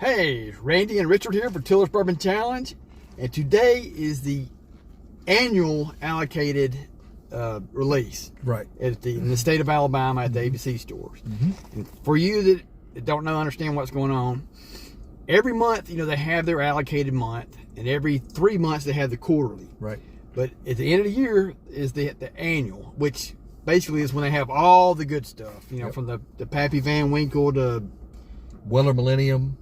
Hey, Randy and Richard here for Tiller's Bourbon Challenge, and today is the annual allocated release. Right. In the state of Alabama at the ABC stores. And for you that don't understand what's going on, every month, they have their allocated month, and every 3 months they have the quarterly. Right. But at the end of the year is the annual, which basically is when they have all the good stuff, from the Pappy Van Winkle to Weller Millennium,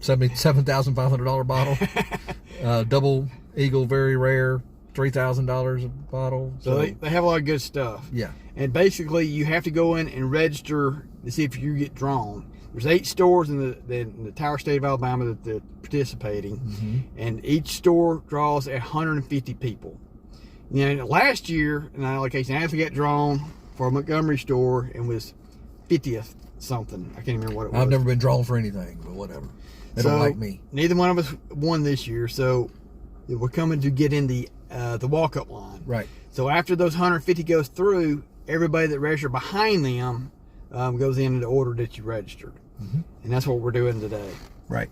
$77,500 bottle. Double Eagle, very rare, $3,000 a bottle. So they have a lot of good stuff. Yeah. And basically, you have to go in and register to see if you get drawn. There's 8 stores in the entire state of Alabama that are participating, and each store draws 150 people. Last year, in allocation, I actually got drawn for a Montgomery store and was 50th something. I can't remember what it was. I've never been drawn for anything, but whatever. They don't like me. Neither one of us won this year, so we're coming to get in the walk-up line. Right. So after those 150 goes through, everybody that registered behind them goes in the order that you registered. And that's what we're doing today. Right.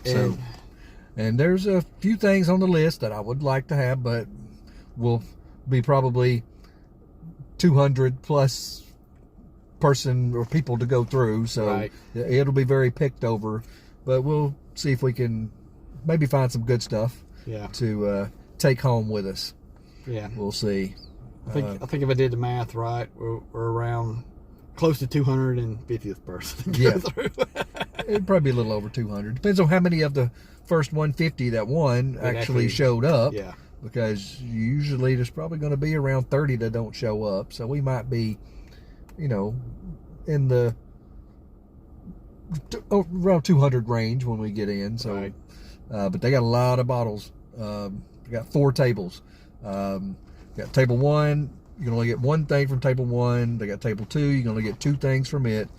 And there's a few things on the list that I would like to have, but will be probably 200 plus person or people to go through, so it'll be very picked over, but we'll see if we can maybe find some good stuff to take home with us. We'll see. I think if I did the math right, we're around close to 250th person to go through. It'd probably be a little over 200. Depends on how many of the first 150 that won actually showed up. Because usually there's probably going to be around 30 that don't show up, so we might be in the around 200 range when we get in. So but they got a lot of bottles. We got 4 tables. Got table 1, you can only get 1 thing from table 1. They got table 2, you can only get 2 things from it.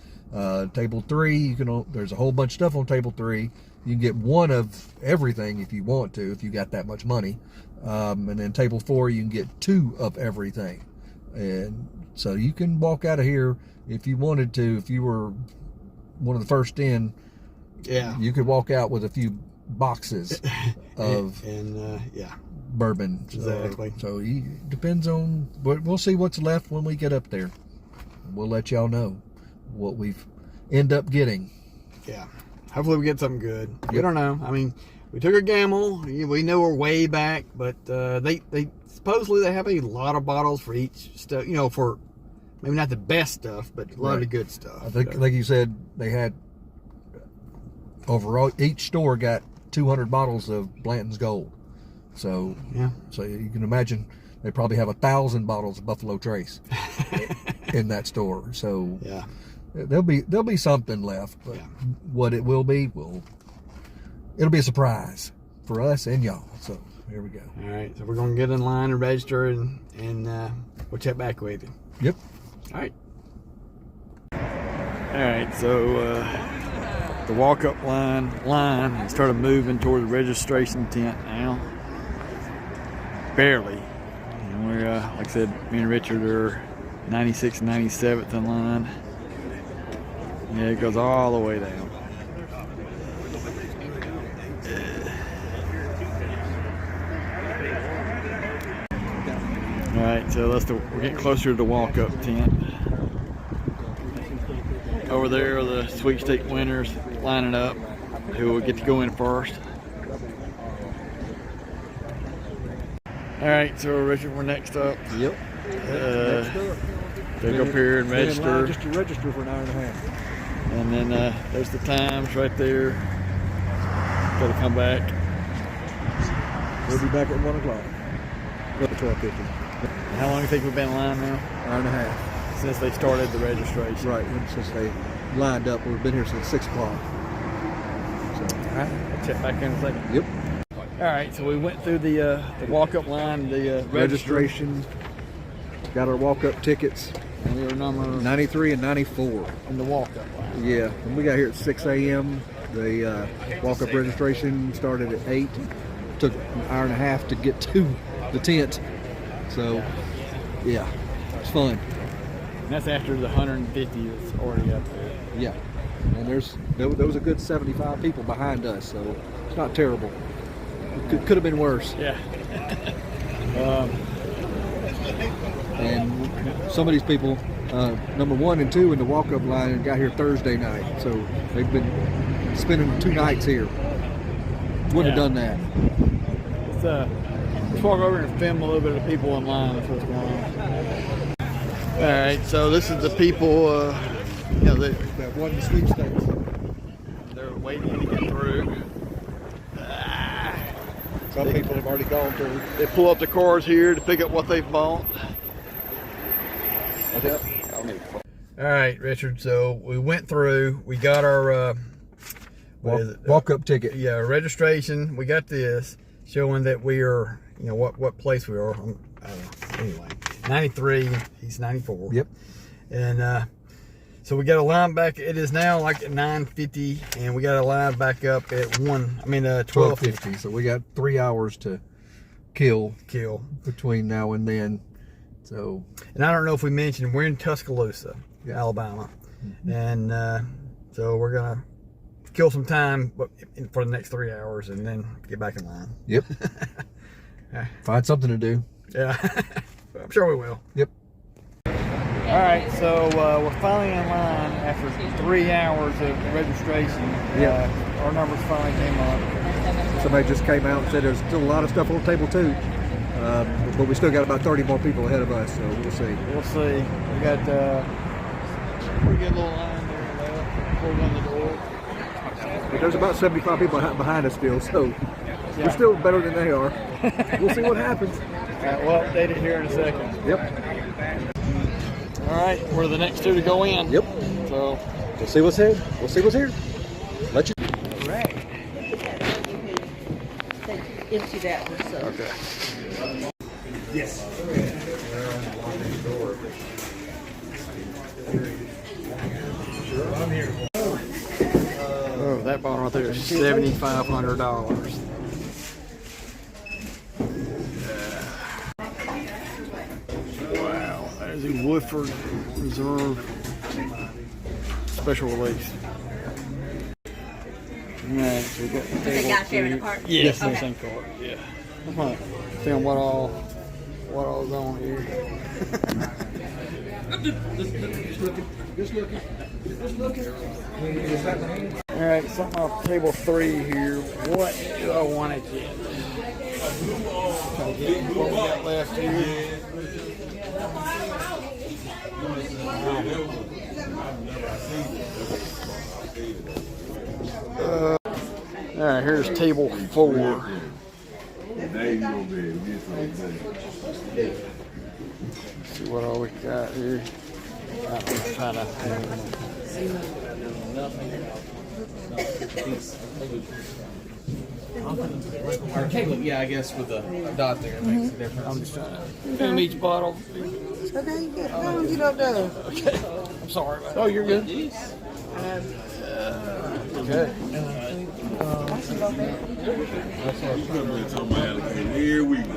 Table 3, there's a whole bunch of stuff on table 3. You can get 1 of everything if you want to, if you got that much money. And then table 4, you can get 2 of everything. And so you can walk out of here if you wanted to. If you were one of the first in, you could walk out with a few boxes of bourbon. Exactly. So it depends on, but we'll see what's left when we get up there. We'll let y'all know what we've end up getting. Hopefully we get something good. We don't know. I mean, we took a gamble. We know we're way back, but they supposedly they have a lot of bottles for each stuff. For maybe not the best stuff, but a lot of the good stuff. I think, like you said, they had overall each store got 200 bottles of Blanton's Gold. So so you can imagine they probably have 1,000 bottles of Buffalo Trace in that store. So there'll be something left, but what it will be, it'll be a surprise for us and y'all. So here we go. All right, so we're gonna get in line and register, and we'll check back with you. Yep. All right. All right, so the walk-up line has started moving toward the registration tent now. Barely. And we're, like I said, me and Richard are 96th and 97th in line. Yeah, it goes all the way down. All right, so we're getting closer to the walk-up tent. Over there are the sweepstake winners lining up, who will get to go in first. All right, so Richard, we're next up. Yep. They go up here and register. Just to register for an hour and a half. And then there's the times right there. Got to come back. We'll be back at 1 o'clock. At 12:50. How long do you think we've been in line now? Hour and a half. Since they started the registration. Right, since they lined up. We've been here since 6 o'clock. So. All right, I'll check back in a second. Yep. All right, so we went through the walk-up line, the registration. Got our walk-up tickets. And we were number 93 and 94. In the walk-up line. Yeah, and we got here at 6 a.m. The walk-up registration started at 8. Took an hour and a half to get to the tent. So, yeah, it's fun. And that's after the 150 that's already up there. Yeah, and there was a good 75 people behind us, so it's not terrible. Could have been worse. Yeah. And some of these people, number 1 and 2 in the walk-up line, got here Thursday night, so they've been spending 2 nights here. Wouldn't have done that. Let's walk over and film a little bit of the people in line. That's what's going on. All right, so this is the people. That won the sweepstakes. They're waiting to get through. Some people have already gone through. They pull up the cars here to pick up what they've bought. Okay. All right, Richard. So we went through. We got our walk-up ticket. Yeah, registration. We got this showing that we are, what place we are. I don't know. Anyway, 93. He's 94. Yep. And so we got a line back. It is now like at 9:50, and we got a line back up at 12:50. So we got 3 hours to kill Kill. between now and then. So, and I don't know if we mentioned we're in Tuscaloosa, yeah. Alabama, and so we're gonna kill some time for the next 3 hours, and then get back in line. Yep. Find something to do. Yeah, I'm sure we will. Yep. All right, so we're finally in line after 3 hours of registration. Yeah. Our numbers finally came up. Somebody just came out and said there's still a lot of stuff on table 2, but we still got about 30 more people ahead of us, so we'll see. We'll see. We got pretty good little line there. Pulled on the door. But there's about 75 people behind us still, so we're still better than they are. We'll see what happens. All right, we'll update it here in a second. Yep. All right, we're the next 2 to go in. Yep. So we'll see what's here. We'll see what's here. Let you. All right. Empty that one, so. Okay. Yes. Oh, that bottle right there is $7,500. Wow, that is a Woodford Reserve special release. Alright, so we got the They table got there in the two. cart? Yes, Okay. the same cart. Yeah. I'm gonna film what all's on here. Just looking. All right, something off table 3 here. What do I want to get? Try to get what we got left here. All right, here's table 4. See what all we got here. I'm trying to. Or cable, yeah, I guess with the dot there it makes a difference. I'm just trying to film each bottle. Okay, you get down, get up there. Okay. I'm sorry about that. Oh, you're good. Okay. Here we go.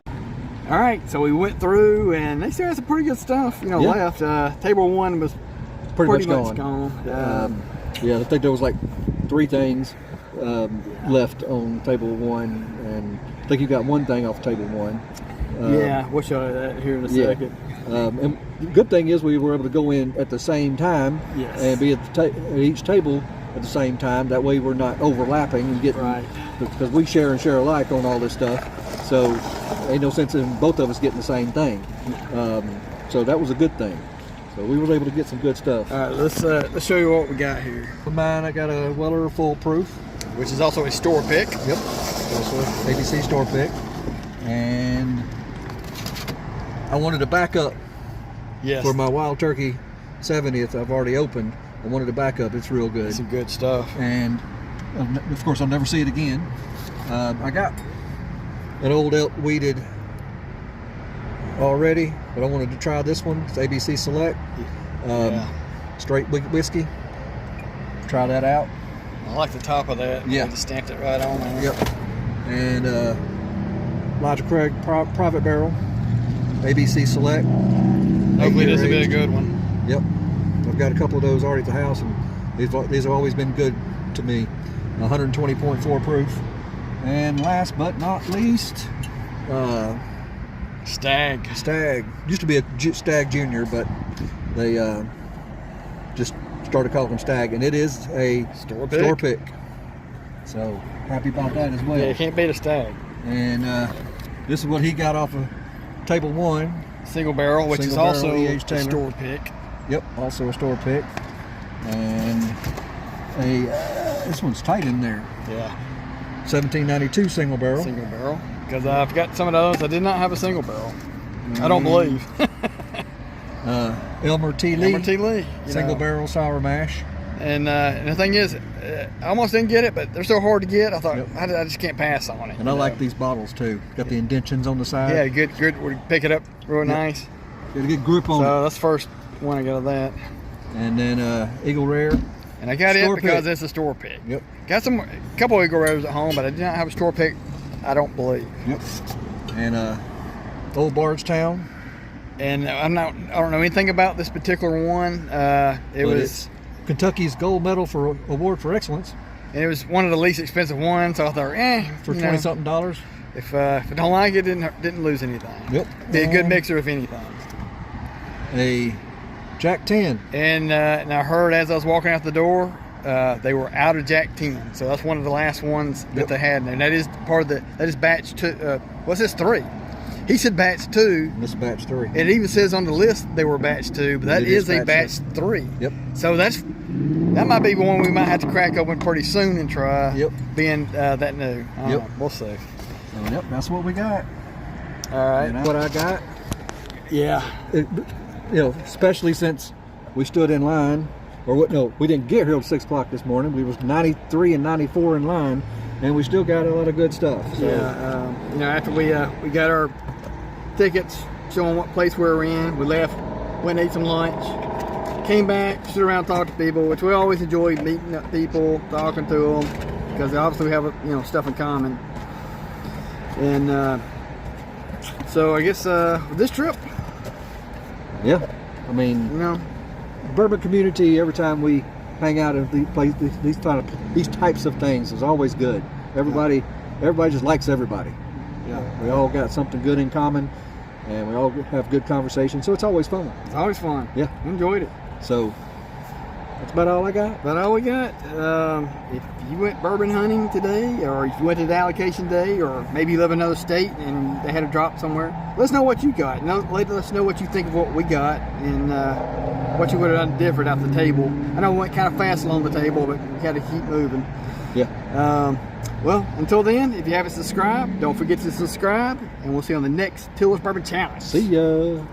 All right, so we went through, and they still had some pretty good stuff, Yeah. left. Table 1 was Pretty much much gone. Yeah, I think there was like 3 things left on table 1, and I think you got 1 thing off table 1. Yeah, we'll show you that here in a Yeah. second. And the good thing is we were able to go in at the same time Yes. and be at each table at the same time. That way we're not overlapping and getting, Right. because we share and share alike on all this stuff. So ain't no sense in both of us getting the same thing. So that was a good thing. So we were able to get some good stuff. All right, let's show you what we got here, For mine, I got a Weller Full Proof. which is also a store pick. Yep. Also an ABC store pick. And I wanted to back up Yes. for my Wild Turkey 70th. I've already opened. I wanted to back up. It's real good. Some good stuff. And of course, I'll never see it again. I got an old elk weeded already, but I wanted to try this one. It's ABC Select. Yeah. Straight whiskey. Try that out. I like the top of that. Yeah. They stamped it right on there. Yep. And Elijah Craig Private Barrel, ABC Select. Hopefully this will be a Aged. good one. Yep. I've got a couple of those already at the house, and these have always been good to me. 120.4 proof. And last but not least, Stag. Stag. Used to be a Stag Junior, but they just started calling them Stag, and it is a store pick. So happy about that as well. Yeah, you can't beat a Stag. And this is what he got off of table 1. Single barrel, which is Single barrel also E.H. a Taylor. store pick. Yep, also a store pick. And this one's tight in there. Yeah. 1792 single barrel. Single barrel. Because I've got some of those. I did not have a single barrel. I don't believe. Elmer T. Lee. Elmer T. Lee. Single barrel sour mash. And the thing is, I almost didn't get it, but they're so hard to get. I thought, I just can't pass on it. And I like these bottles too. Got the indentions on the side. Yeah, good. We pick it up real nice. Get a good grip on it. So that's the first one I got of that. And then Eagle Rare. And I got it because pick. it's a store pick. Yep. Got a couple Eagle Rares at home, but I did not have a store pick. I don't believe. Yep. And Old Bardstown. And I don't know anything about this particular one. It was Kentucky's gold medal for award for excellence. And it was one of the least expensive ones, so I thought, for $20-something dollars. If I don't like it, didn't lose anything. Yep. Be a good mixer if anything. A Jack 10. And I heard as I was walking out the door, they were out of Jack 10. So that's one of the last ones that they had. And that is part of that is batch 2. What's this, 3? He said batch 2. This is batch 3. It even says on the list they were batch 2, but that is a batch 3. Yep. So that might be one we might have to crack open pretty soon and try. Yep. Being that new. We'll see. Yep, that's what we got. All right. And what I got. Yeah. Especially since we stood in line, we didn't get here till 6 o'clock this morning. We was 93 and 94 in line, and we still got a lot of good stuff. So. Yeah. After we got our tickets showing what place we were in, we left, went and ate some lunch, came back, stood around, talked to people, which we always enjoy, meeting up people, talking to them, because obviously we have stuff in common. And so I guess this trip. Yeah, I mean, Bourbon community. Every time we hang out at these types of things is always good. Everybody just likes everybody. Yeah, we all got something good in common, and we all have good conversation. So it's always fun. It's always fun. Yeah, enjoyed it. So that's about all I got. About all we got. If you went bourbon hunting today, or if you went to the allocation day, or maybe you live in another state and they had a drop somewhere, let us know what you got. Let us know what you think of what we got, and what you would have done different at the table. I know we went kind of fast along the table, but we got to keep moving. Yeah. Well, until then, if you haven't subscribed, don't forget to subscribe, and we'll see you on the next Tiller's Bourbon Challenge. See ya.